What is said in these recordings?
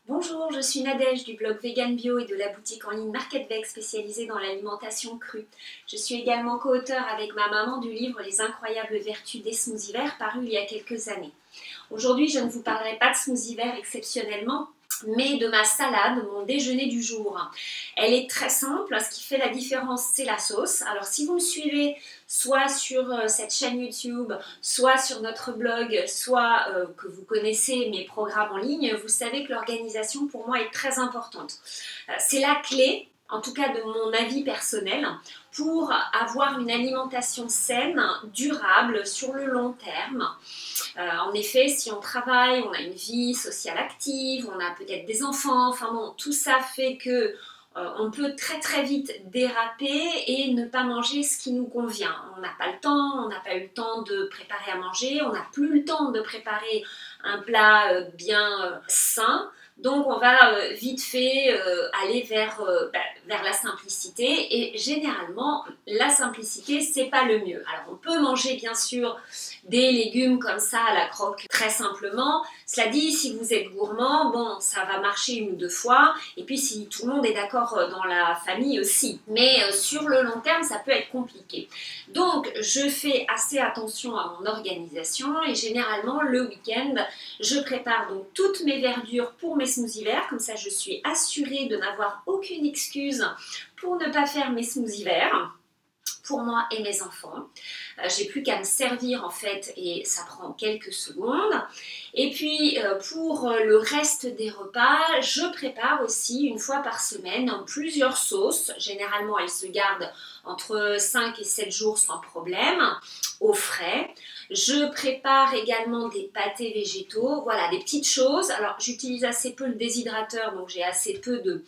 Bonjour, je suis Nadège du blog Vegan Bio et de la boutique en ligne Market Veg spécialisée dans l'alimentation crue. Je suis également co-auteure avec ma maman du livre Les incroyables vertus des smoothies verts paru il y a quelques années. Aujourd'hui, je ne vous parlerai pas de smoothies verts exceptionnellement, mais de ma salade, mon déjeuner du jour. Elle est très simple, ce qui fait la différence, c'est la sauce. Alors si vous me suivez soit sur cette chaîne YouTube, soit sur notre blog, soit que vous connaissez mes programmes en ligne, vous savez que l'organisation pour moi est très importante. C'est la clé, en tout cas de mon avis personnel, pour avoir une alimentation saine, durable, sur le long terme. En effet, si on travaille, on a une vie sociale active, on a peut-être des enfants, enfin bon, tout ça fait que on peut très très vite déraper et ne pas manger ce qui nous convient. On n'a pas le temps, on n'a pas eu le temps de préparer à manger, on n'a plus le temps de préparer un plat bien sain. Donc on va vite fait aller vers la simplicité et généralement la simplicité c'est pas le mieux. Alors on peut manger bien sûr des légumes comme ça à la croque très simplement. Cela dit, si vous êtes gourmand, bon ça va marcher une ou deux fois et puis si tout le monde est d'accord dans la famille aussi. Mais sur le long terme ça peut être compliqué. Donc je fais assez attention à mon organisation et généralement le week-end je prépare donc toutes mes verdures pour mes smoothies verts, comme ça je suis assurée de n'avoir aucune excuse pour ne pas faire mes smoothies verts pour moi et mes enfants. J'ai plus qu'à me servir en fait et ça prend quelques secondes. Et puis pour le reste des repas, je prépare aussi une fois par semaine plusieurs sauces. Généralement elles se gardent entre 5 et 7 jours sans problème, au frais. Je prépare également des pâtés végétaux, voilà des petites choses. Alors j'utilise assez peu le déshydrateur donc j'ai assez peu de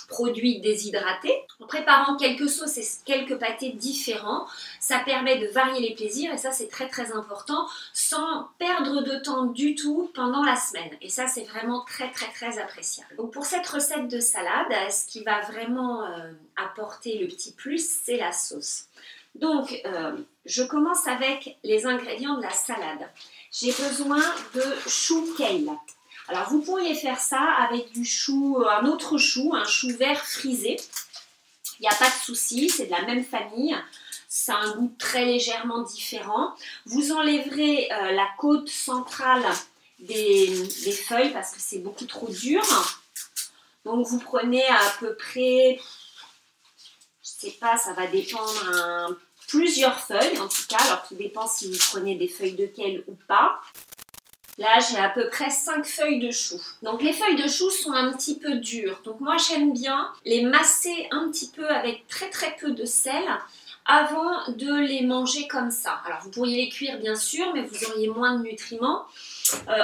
produits déshydratés. En préparant quelques sauces et quelques pâtés différents, ça permet de varier les plaisirs et ça c'est très très important sans perdre de temps du tout pendant la semaine et ça c'est vraiment très très très appréciable. Donc pour cette recette de salade, ce qui va vraiment apporter le petit plus, c'est la sauce. Donc je commence avec les ingrédients de la salade. J'ai besoin de chou kale. Alors vous pourriez faire ça avec du chou, un autre chou, un chou vert frisé. Il n'y a pas de souci, c'est de la même famille. Ça a un goût très légèrement différent. Vous enlèverez la côte centrale des feuilles parce que c'est beaucoup trop dur. Donc vous prenez à peu près, je ne sais pas, ça va dépendre, plusieurs feuilles en tout cas. Alors tout dépend si vous prenez des feuilles de kale ou pas. Là, j'ai à peu près 5 feuilles de chou. Donc les feuilles de chou sont un petit peu dures. Donc moi, j'aime bien les masser un petit peu avec très très peu de sel avant de les manger comme ça. Alors vous pourriez les cuire bien sûr, mais vous auriez moins de nutriments.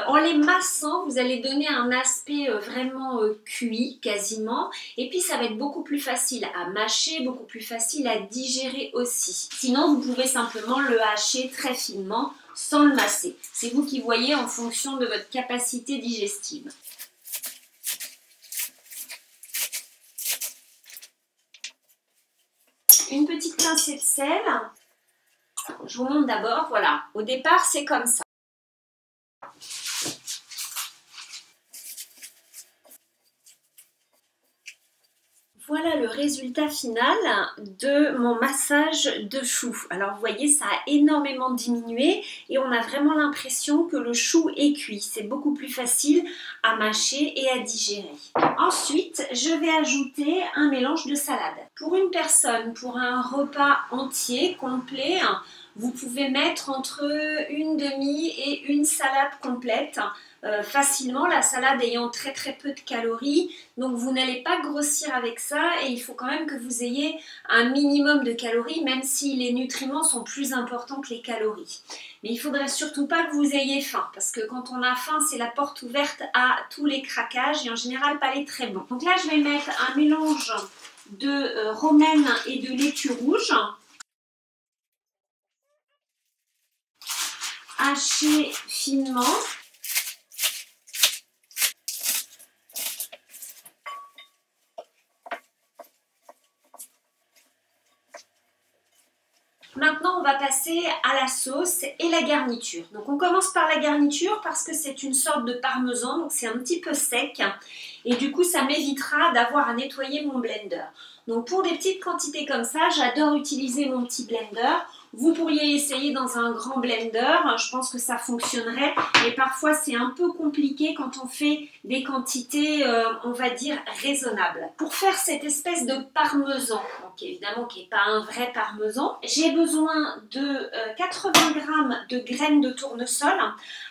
En les massant, vous allez donner un aspect vraiment cuit quasiment. Et puis ça va être beaucoup plus facile à mâcher, beaucoup plus facile à digérer aussi. Sinon, vous pouvez simplement le hacher très finement sans le masser. C'est vous qui voyez en fonction de votre capacité digestive. Une petite pincée de sel. Je vous montre d'abord, voilà. Au départ, c'est comme ça. Voilà le résultat final de mon massage de chou. Alors vous voyez, ça a énormément diminué et on a vraiment l'impression que le chou est cuit. C'est beaucoup plus facile à mâcher et à digérer. Ensuite, je vais ajouter un mélange de salade. Pour une personne, pour un repas entier, complet, vous pouvez mettre entre une demi et une salade complète. Facilement, la salade ayant très très peu de calories, donc vous n'allez pas grossir avec ça et il faut quand même que vous ayez un minimum de calories, même si les nutriments sont plus importants que les calories. Mais il ne faudrait surtout pas que vous ayez faim, parce que quand on a faim, c'est la porte ouverte à tous les craquages et en général pas les très bons. Donc là, je vais mettre un mélange de romaine et de laitue rouge, haché finement. Maintenant, on va passer à la sauce et la garniture. Donc, on commence par la garniture parce que c'est une sorte de parmesan, donc c'est un petit peu sec. Et du coup, ça m'évitera d'avoir à nettoyer mon blender. Donc, pour des petites quantités comme ça, j'adore utiliser mon petit blender. Vous pourriez essayer dans un grand blender, je pense que ça fonctionnerait, mais parfois c'est un peu compliqué quand on fait des quantités, on va dire, raisonnables. Pour faire cette espèce de parmesan, donc évidemment qui n'est pas un vrai parmesan, j'ai besoin de 80 g de graines de tournesol.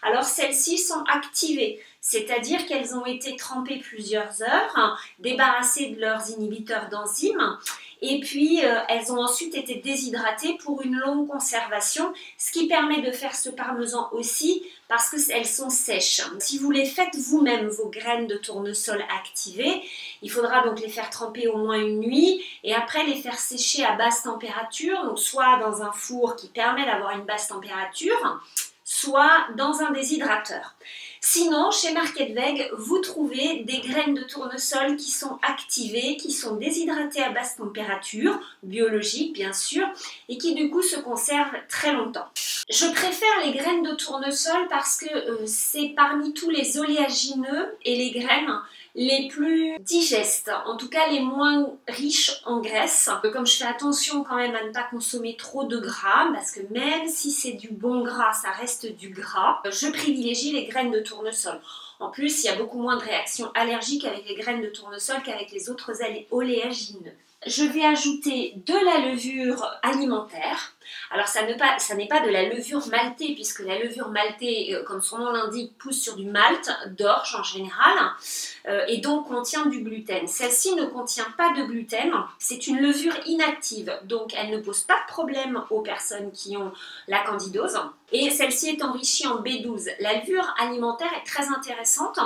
Alors celles-ci sont activées, c'est-à-dire qu'elles ont été trempées plusieurs heures, débarrassées de leurs inhibiteurs d'enzymes, et puis elles ont ensuite été déshydratées pour une longue conservation, ce qui permet de faire ce parmesan aussi parce qu'elles sont sèches. Si vous les faites vous-même, vos graines de tournesol activées, il faudra donc les faire tremper au moins une nuit et après les faire sécher à basse température, donc soit dans un four qui permet d'avoir une basse température, soit dans un déshydrateur. Sinon, chez Market Veg, vous trouvez des graines de tournesol qui sont activées, qui sont déshydratées à basse température, biologique bien sûr, et qui du coup se conservent très longtemps. Je préfère les graines de tournesol parce que c'est parmi tous les oléagineux et les graines les plus digestes, en tout cas les moins riches en graisse. Comme je fais attention quand même à ne pas consommer trop de gras, parce que même si c'est du bon gras, ça reste du gras, je privilégie les graines de tournesol. En plus, il y a beaucoup moins de réactions allergiques avec les graines de tournesol qu'avec les autres oléagineux. Je vais ajouter de la levure alimentaire. Alors ça n'est pas de la levure maltée, puisque la levure maltée, comme son nom l'indique, pousse sur du malt, d'orge en général, et donc contient du gluten. Celle-ci ne contient pas de gluten, c'est une levure inactive, donc elle ne pose pas de problème aux personnes qui ont la candidose. Et celle-ci est enrichie en B12. La levure alimentaire est très intéressante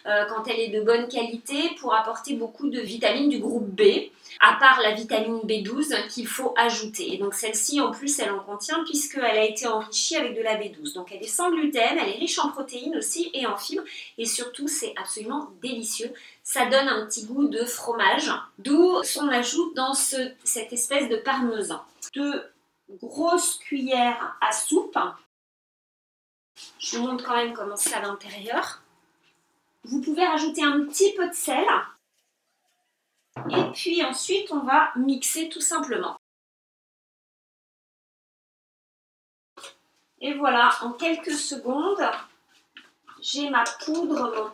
quand elle est de bonne qualité pour apporter beaucoup de vitamines du groupe B, à part la vitamine B12 qu'il faut ajouter. Et donc celle-ci en plus elle en contient puisqu'elle a été enrichie avec de la B12. Donc elle est sans gluten, elle est riche en protéines aussi et en fibres et surtout c'est absolument délicieux. Ça donne un petit goût de fromage, d'où son ajout dans cette espèce de parmesan. 2 grosses cuillères à soupe. Je vous montre quand même comment c'est à l'intérieur. Vous pouvez rajouter un petit peu de sel. Et puis ensuite, on va mixer tout simplement. Et voilà, en quelques secondes, j'ai ma poudre,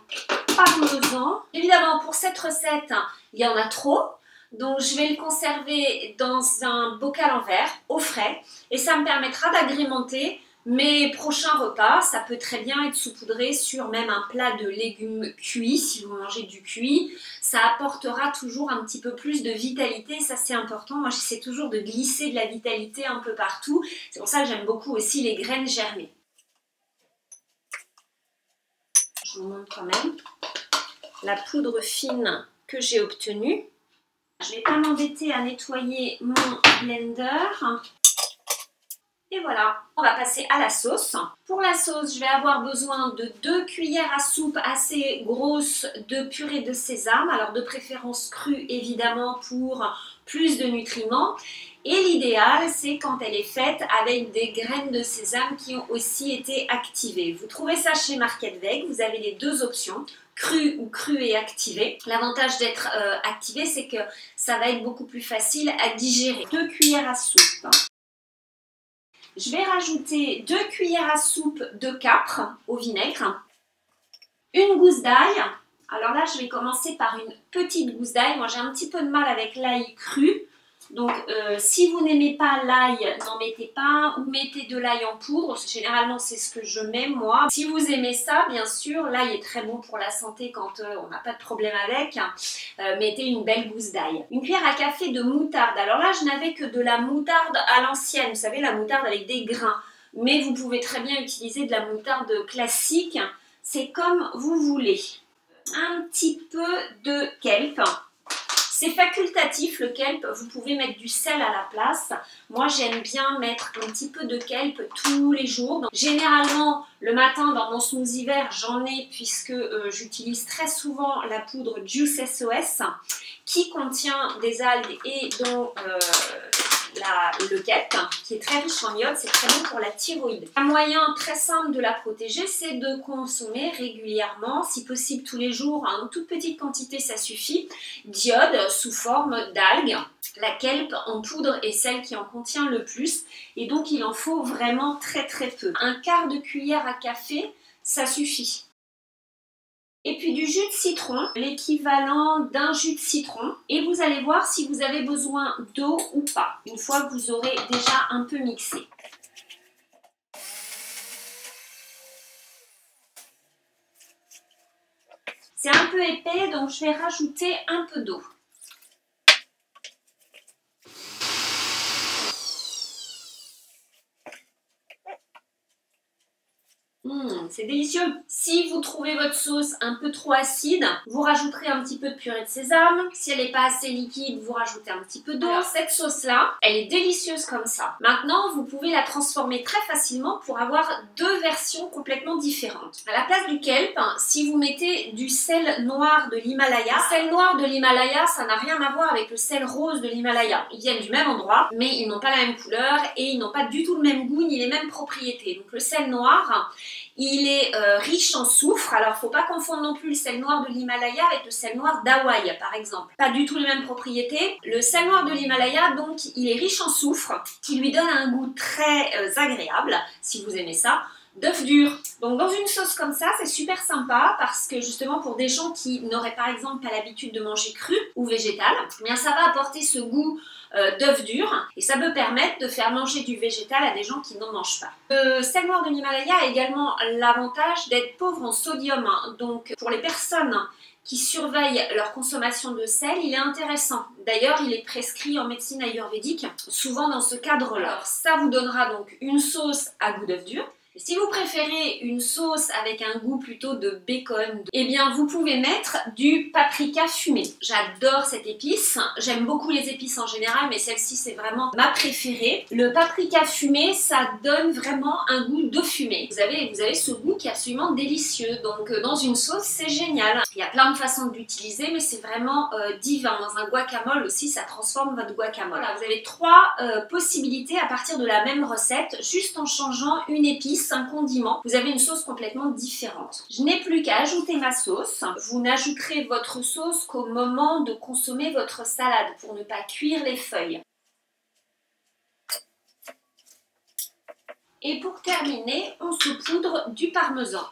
mon parmesan. Évidemment, pour cette recette, il y en a trop. Donc, je vais le conserver dans un bocal en verre, au frais. Et ça me permettra d'agrémenter mes prochains repas. Ça peut très bien être saupoudré sur même un plat de légumes cuits, si vous mangez du cuit. Ça apportera toujours un petit peu plus de vitalité, ça c'est important. Moi j'essaie toujours de glisser de la vitalité un peu partout. C'est pour ça que j'aime beaucoup aussi les graines germées. Je vous montre quand même la poudre fine que j'ai obtenue. Je ne vais pas m'embêter à nettoyer mon blender. Et voilà, on va passer à la sauce. Pour la sauce, je vais avoir besoin de 2 cuillères à soupe assez grosses de purée de sésame. Alors de préférence crue évidemment pour plus de nutriments. Et l'idéal, c'est quand elle est faite avec des graines de sésame qui ont aussi été activées. Vous trouvez ça chez Market Veg, vous avez les 2 options. Cru ou cru et activé. L'avantage d'être activé, c'est que ça va être beaucoup plus facile à digérer. 2 cuillères à soupe. Je vais rajouter 2 cuillères à soupe de capre au vinaigre, une gousse d'ail. Alors là, je vais commencer par une petite gousse d'ail. Moi, j'ai un petit peu de mal avec l'ail cru. Donc, si vous n'aimez pas l'ail, n'en mettez pas ou mettez de l'ail en poudre. Généralement, c'est ce que je mets moi. Si vous aimez ça, bien sûr, l'ail est très bon pour la santé quand on n'a pas de problème avec. Mettez une belle gousse d'ail. Une cuillère à café de moutarde. Alors là, je n'avais que de la moutarde à l'ancienne. Vous savez, la moutarde avec des grains. Mais vous pouvez très bien utiliser de la moutarde classique. C'est comme vous voulez. Un petit peu de kelp. C'est facultatif le kelp, vous pouvez mettre du sel à la place. Moi j'aime bien mettre un petit peu de kelp tous les jours. Donc, généralement le matin dans mon smoothie vert j'en ai puisque j'utilise très souvent la poudre Juice SOS qui contient des algues et dont le kelp, qui est très riche en iode, c'est très bon pour la thyroïde. Un moyen très simple de la protéger, c'est de consommer régulièrement, si possible tous les jours, en toute petite quantité ça suffit, d'iode sous forme d'algues. La kelp en poudre est celle qui en contient le plus et donc il en faut vraiment très peu. Un quart de cuillère à café, ça suffit. Et puis du jus de citron, l'équivalent d'un jus de citron. Et vous allez voir si vous avez besoin d'eau ou pas, une fois que vous aurez déjà un peu mixé. C'est un peu épais, donc je vais rajouter un peu d'eau. C'est délicieux. Si vous trouvez votre sauce un peu trop acide, vous rajouterez un petit peu de purée de sésame. Si elle n'est pas assez liquide, vous rajoutez un petit peu d'eau. Cette sauce-là, elle est délicieuse comme ça. Maintenant, vous pouvez la transformer très facilement pour avoir deux versions complètement différentes. À la place du kelp, si vous mettez du sel noir de l'Himalaya, le sel noir de l'Himalaya, ça n'a rien à voir avec le sel rose de l'Himalaya. Ils viennent du même endroit, mais ils n'ont pas la même couleur et ils n'ont pas du tout le même goût ni les mêmes propriétés. Donc le sel noir, il est riche en soufre, alors faut pas confondre non plus le sel noir de l'Himalaya avec le sel noir d'Hawaï par exemple. Pas du tout les mêmes propriétés. Le sel noir de l'Himalaya, donc il est riche en soufre, qui lui donne un goût très agréable, si vous aimez ça, d'œuf dur. Donc dans une sauce comme ça, c'est super sympa parce que justement pour des gens qui n'auraient par exemple pas l'habitude de manger cru ou végétal, eh bien ça va apporter ce goût d'œuf dur et ça peut permettre de faire manger du végétal à des gens qui n'en mangent pas. Le sel noir de l'Himalaya a également l'avantage d'être pauvre en sodium, donc pour les personnes qui surveillent leur consommation de sel, il est intéressant. D'ailleurs, il est prescrit en médecine ayurvédique, souvent dans ce cadre-là. Ça vous donnera donc une sauce à goût d'œuf dur. Et si vous préférez une sauce avec un goût plutôt de bacon, eh bien vous pouvez mettre du paprika fumé. J'adore cette épice, j'aime beaucoup les épices en général, mais celle-ci c'est vraiment ma préférée. Le paprika fumé, ça donne vraiment un goût de fumée. Vous avez ce goût qui est absolument délicieux, donc dans une sauce c'est génial. Il y a plein de façons de l'utiliser, mais c'est vraiment divin. Dans un guacamole aussi, ça transforme votre guacamole. Voilà, vous avez trois possibilités à partir de la même recette, juste en changeant une épice, un condiment, vous avez une sauce complètement différente. Je n'ai plus qu'à ajouter ma sauce. Vous n'ajouterez votre sauce qu'au moment de consommer votre salade pour ne pas cuire les feuilles. Et pour terminer, on saupoudre du parmesan.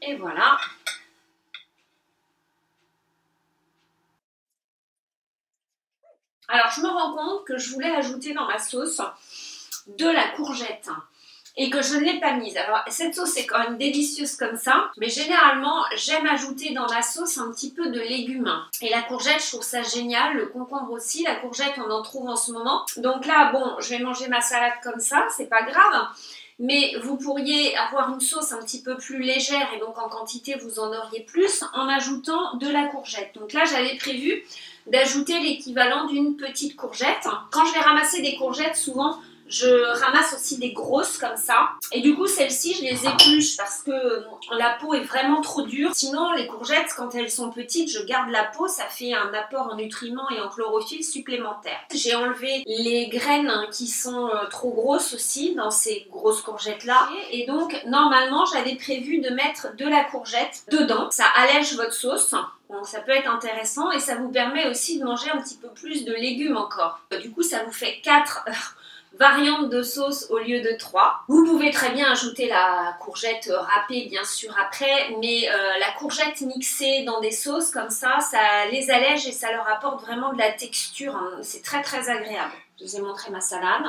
Et voilà. Alors je me rends compte que je voulais ajouter dans ma sauce de la courgette et que je ne l'ai pas mise. Alors cette sauce est quand même délicieuse comme ça, mais généralement j'aime ajouter dans ma sauce un petit peu de légumes. Et la courgette, je trouve ça génial, le concombre aussi, la courgette on en trouve en ce moment. Donc là bon, je vais manger ma salade comme ça, c'est pas grave. Mais vous pourriez avoir une sauce un petit peu plus légère et donc en quantité vous en auriez plus en ajoutant de la courgette. Donc là j'avais prévu d'ajouter l'équivalent d'une petite courgette. Quand je vais ramasser des courgettes, souvent je ramasse aussi des grosses comme ça. Et du coup, celles-ci, je les épluche parce que la peau est vraiment trop dure. Sinon, les courgettes, quand elles sont petites, je garde la peau. Ça fait un apport en nutriments et en chlorophylle supplémentaire. J'ai enlevé les graines qui sont trop grosses aussi dans ces grosses courgettes-là. Et donc, normalement, j'avais prévu de mettre de la courgette dedans. Ça allège votre sauce. Donc ça peut être intéressant et ça vous permet aussi de manger un petit peu plus de légumes encore. Du coup, ça vous fait 4 variantes de sauce au lieu de 3. Vous pouvez très bien ajouter la courgette râpée bien sûr après, mais la courgette mixée dans des sauces comme ça les allège et ça leur apporte vraiment de la texture. C'est très agréable. Je vous ai montré ma salade.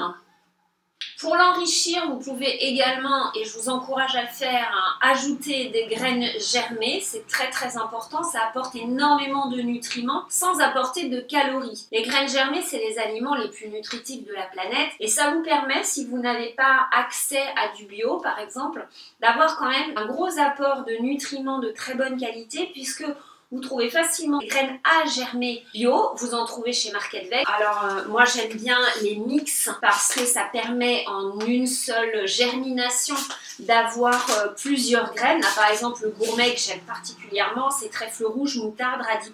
Pour l'enrichir, vous pouvez également, et je vous encourage à le faire, ajouter des graines germées. C'est très important, ça apporte énormément de nutriments sans apporter de calories. Les graines germées, c'est les aliments les plus nutritifs de la planète et ça vous permet, si vous n'avez pas accès à du bio par exemple, d'avoir quand même un gros apport de nutriments de très bonne qualité puisque vous trouvez facilement les graines à germer bio, vous en trouvez chez Market Veg. Alors moi j'aime bien les mix parce que ça permet en une seule germination d'avoir plusieurs graines. Là, par exemple le gourmet que j'aime particulièrement, c'est trèfle rouge, moutarde, radis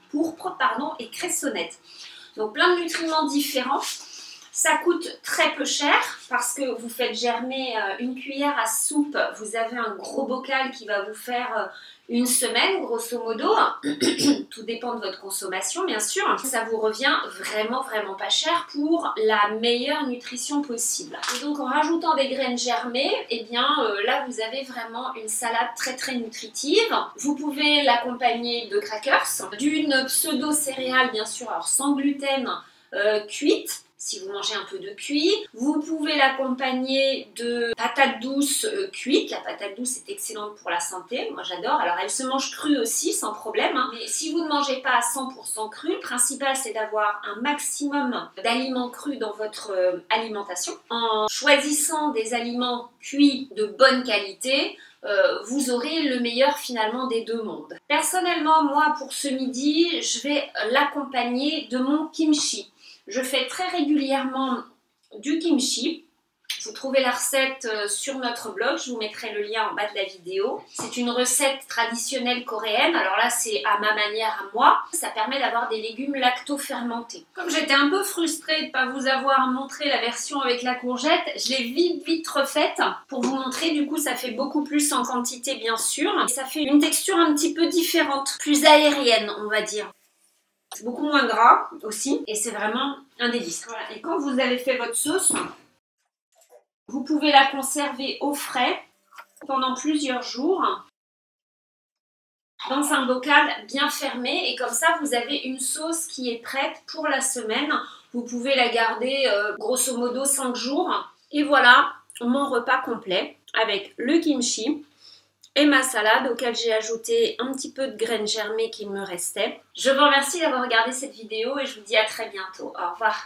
pourpre et cressonnette. Donc plein de nutriments différents. Ça coûte très peu cher parce que vous faites germer une cuillère à soupe, vous avez un gros bocal qui va vous faire une semaine grosso modo. Tout dépend de votre consommation bien sûr. Ça vous revient vraiment pas cher pour la meilleure nutrition possible. Et donc en rajoutant des graines germées, et bien là vous avez vraiment une salade très nutritive. Vous pouvez l'accompagner de crackers, d'une pseudo céréale bien sûr, alors sans gluten, cuite. Si vous mangez un peu de cuit, vous pouvez l'accompagner de patates douces cuites. La patate douce est excellente pour la santé, moi j'adore. Alors elle se mange crue aussi sans problème, hein. Mais si vous ne mangez pas à 100% cru, le principal c'est d'avoir un maximum d'aliments crus dans votre alimentation. En choisissant des aliments cuits de bonne qualité, vous aurez le meilleur finalement des deux mondes. Personnellement, moi pour ce midi, je vais l'accompagner de mon kimchi. Je fais très régulièrement du kimchi. Vous trouvez la recette sur notre blog, je vous mettrai le lien en bas de la vidéo. C'est une recette traditionnelle coréenne, alors là c'est à ma manière à moi. Ça permet d'avoir des légumes lacto-fermentés. Comme j'étais un peu frustrée de ne pas vous avoir montré la version avec la courgette, je l'ai vite refaite pour vous montrer. Du coup ça fait beaucoup plus en quantité bien sûr. Et ça fait une texture un petit peu différente, plus aérienne on va dire. C'est beaucoup moins gras aussi et c'est vraiment un délice. Voilà. Et quand vous avez fait votre sauce, vous pouvez la conserver au frais pendant plusieurs jours dans un bocal bien fermé et comme ça vous avez une sauce qui est prête pour la semaine. Vous pouvez la garder grosso modo 5 jours. Et voilà mon repas complet avec le kimchi et ma salade auquel j'ai ajouté un petit peu de graines germées qu'il me restait. Je vous remercie d'avoir regardé cette vidéo et je vous dis à très bientôt. Au revoir.